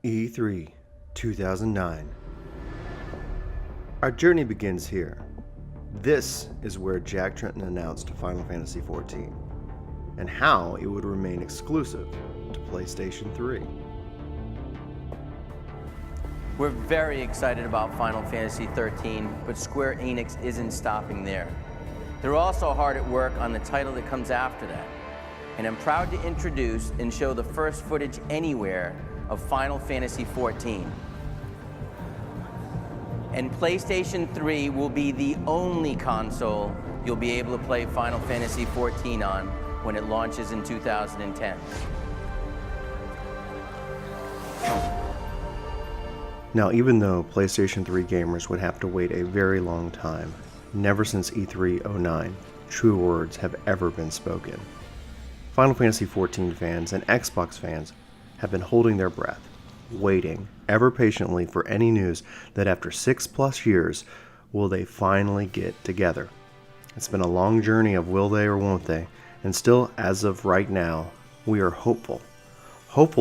E3 2009. Our journey begins here. This is where Jack Tretton announced Final Fantasy XIV, and how it would remain exclusive to PlayStation 3. We're very excited about Final Fantasy XIII, but Square Enix isn't stopping there. They're also hard at work on the title that comes after that. And I'm proud to introduce and show the first footage anywhere of Final Fantasy XIV. And PlayStation 3 will be the only console you'll be able to play Final Fantasy XIV on when it launches in 2010. Now, even though PlayStation 3 gamers would have to wait a very long time, never since E3 09, true words have ever been spoken. Final Fantasy XIV fans and Xbox fans have been holding their breath, waiting ever patiently for any news that after 6+ years, will they finally get together. It's been a long journey of will they or won't they, and still, as of right now, we are hopeful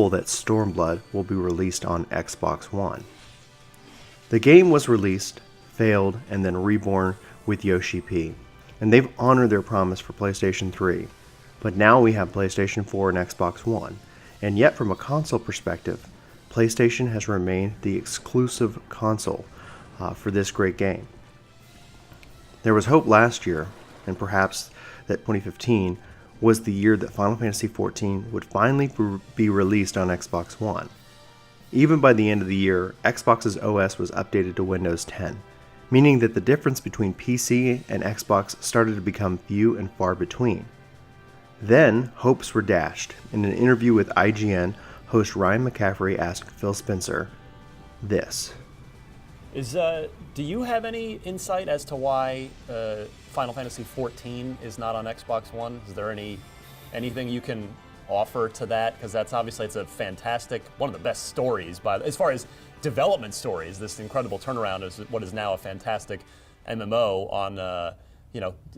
that Stormblood will be released on Xbox One. The game was released, failed, and then reborn with Yoshi P, and they've honored their promise for PlayStation 3, but now we have PlayStation 4 and Xbox One, and yet from a console perspective, PlayStation has remained the exclusive console for this great game. There was hope last year, and perhaps that 2015 was the year that Final Fantasy XIV would finally be released on Xbox One. Even by the end of the year, Xbox's OS was updated to Windows 10, meaning that the difference between PC and Xbox started to become few and far between. Then, hopes were dashed. In an interview with IGN, host Ryan McCaffrey asked Phil Spencer this. Do you have any insight as to why Final Fantasy XIV is not on Xbox One? Is there anything you can offer to that? Because that's obviously, it's a fantastic, one of the best stories as far as development stories. This incredible turnaround is what is now a fantastic MMO on.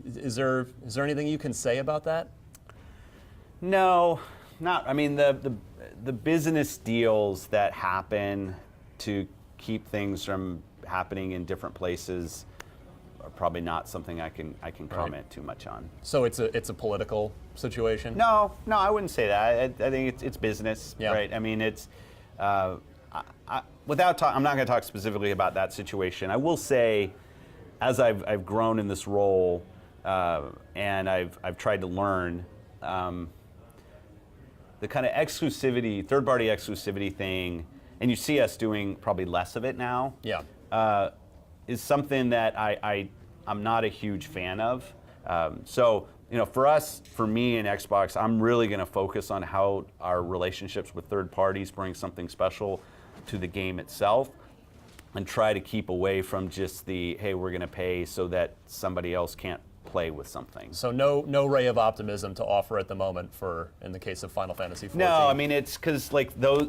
Is there anything you can say about that? No, not. I mean, the business deals that happen to keep things from happening in different places are probably not something I can comment too much on. So it's a political situation? No, I wouldn't say that. I think it's business, yeah. Right? I mean, it's I'm not going to talk specifically about that situation. I will say, as I've grown in this role and I've tried to learn. The kind of exclusivity, third-party exclusivity thing, and you see us doing probably less of it now, is something that I'm not a huge fan of. So, for me and Xbox, I'm really going to focus on how our relationships with third parties bring something special to the game itself, and try to keep away from just the, hey, we're going to pay so that somebody else can't play with something. So no ray of optimism to offer at the moment in the case of Final Fantasy XIV. No, I mean, it's because those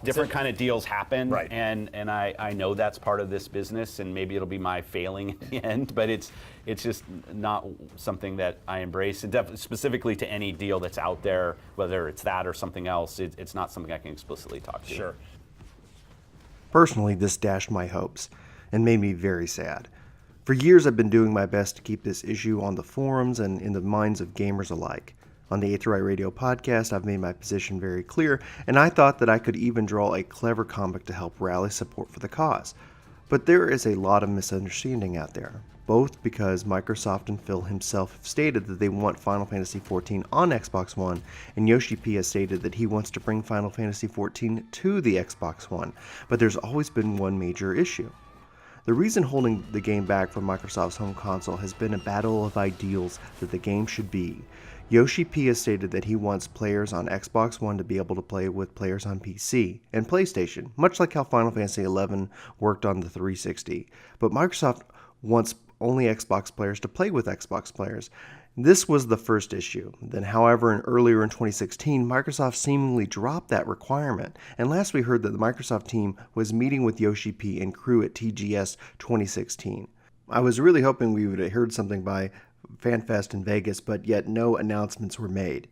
different kind of deals happen, right? And I know that's part of this business, and maybe it'll be my failing at the end, but it's just not something that I embrace. And specifically to any deal that's out there, whether it's that or something else, it's not something I can explicitly talk to. Sure. Personally, this dashed my hopes and made me very sad. For years, I've been doing my best to keep this issue on the forums and in the minds of gamers alike. On the Aetheryte Radio podcast, I've made my position very clear, and I thought that I could even draw a clever comic to help rally support for the cause. But there is a lot of misunderstanding out there, both because Microsoft and Phil himself have stated that they want Final Fantasy XIV on Xbox One, and Yoshi P has stated that he wants to bring Final Fantasy XIV to the Xbox One, but there's always been one major issue. The reason holding the game back from Microsoft's home console has been a battle of ideals that the game should be. Yoshi P has stated that he wants players on Xbox One to be able to play with players on PC and PlayStation, much like how Final Fantasy XI worked on the 360. But Microsoft wants only Xbox players to play with Xbox players. This was the first issue. Then, however, earlier in 2016, Microsoft seemingly dropped that requirement. And last we heard that the Microsoft team was meeting with Yoshi P and crew at TGS 2016. I was really hoping we would have heard something by FanFest in Vegas, but yet no announcements were made.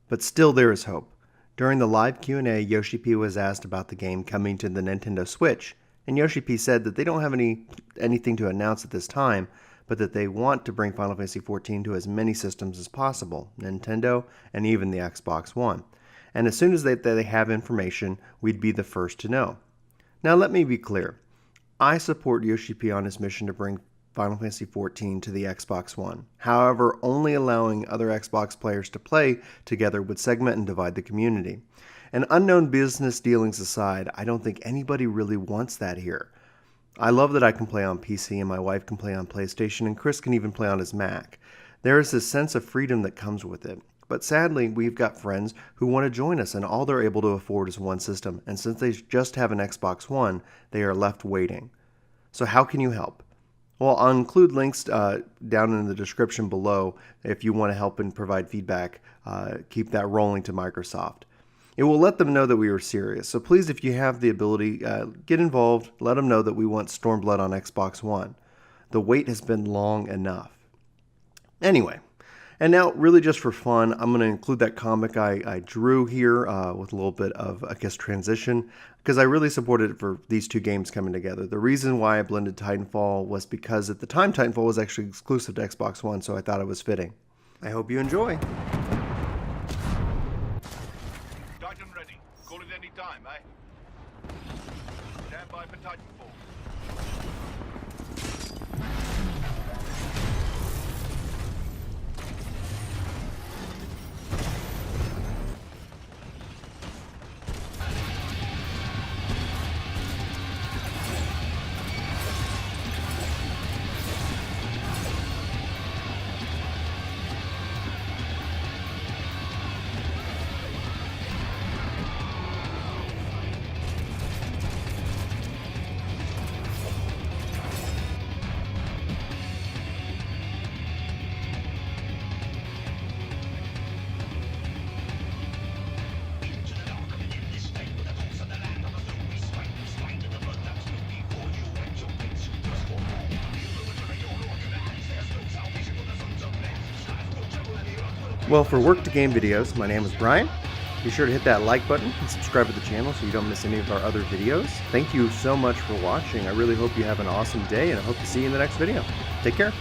But still there is hope. During the live Q&A, Yoshi P was asked about the game coming to the Nintendo Switch, and Yoshi P said that they don't have anything to announce at this time, but that they want to bring Final Fantasy XIV to as many systems as possible, Nintendo and even the Xbox One. And as soon as they have information, we'd be the first to know. Now let me be clear. I support Yoshi P on his mission to bring Final Fantasy XIV to the Xbox One. However, only allowing other Xbox players to play together would segment and divide the community. And unknown business dealings aside, I don't think anybody really wants that here. I love that I can play on PC and my wife can play on PlayStation and Chris can even play on his Mac. There is this sense of freedom that comes with it. But sadly, we've got friends who want to join us and all they're able to afford is one system. And since they just have an Xbox One, they are left waiting. So how can you help? Well, I'll include links down in the description below if you want to help and provide feedback. Keep that rolling to Microsoft. It will let them know that we are serious. So please, if you have the ability, get involved. Let them know that we want Stormblood on Xbox One. The wait has been long enough. Anyway, and now really just for fun, I'm going to include that comic I drew here with a little bit of, I guess, transition, because I really supported it for these two games coming together. The reason why I blended Titanfall was because at the time Titanfall was actually exclusive to Xbox One, so I thought it was fitting. I hope you enjoy. Titan ready. Call it any time, eh? Stand by for Titanfall. Well, for Work to Game videos, my name is Brian. Be sure to hit that like button and subscribe to the channel so you don't miss any of our other videos. Thank you so much for watching. I really hope you have an awesome day and I hope to see you in the next video. Take care.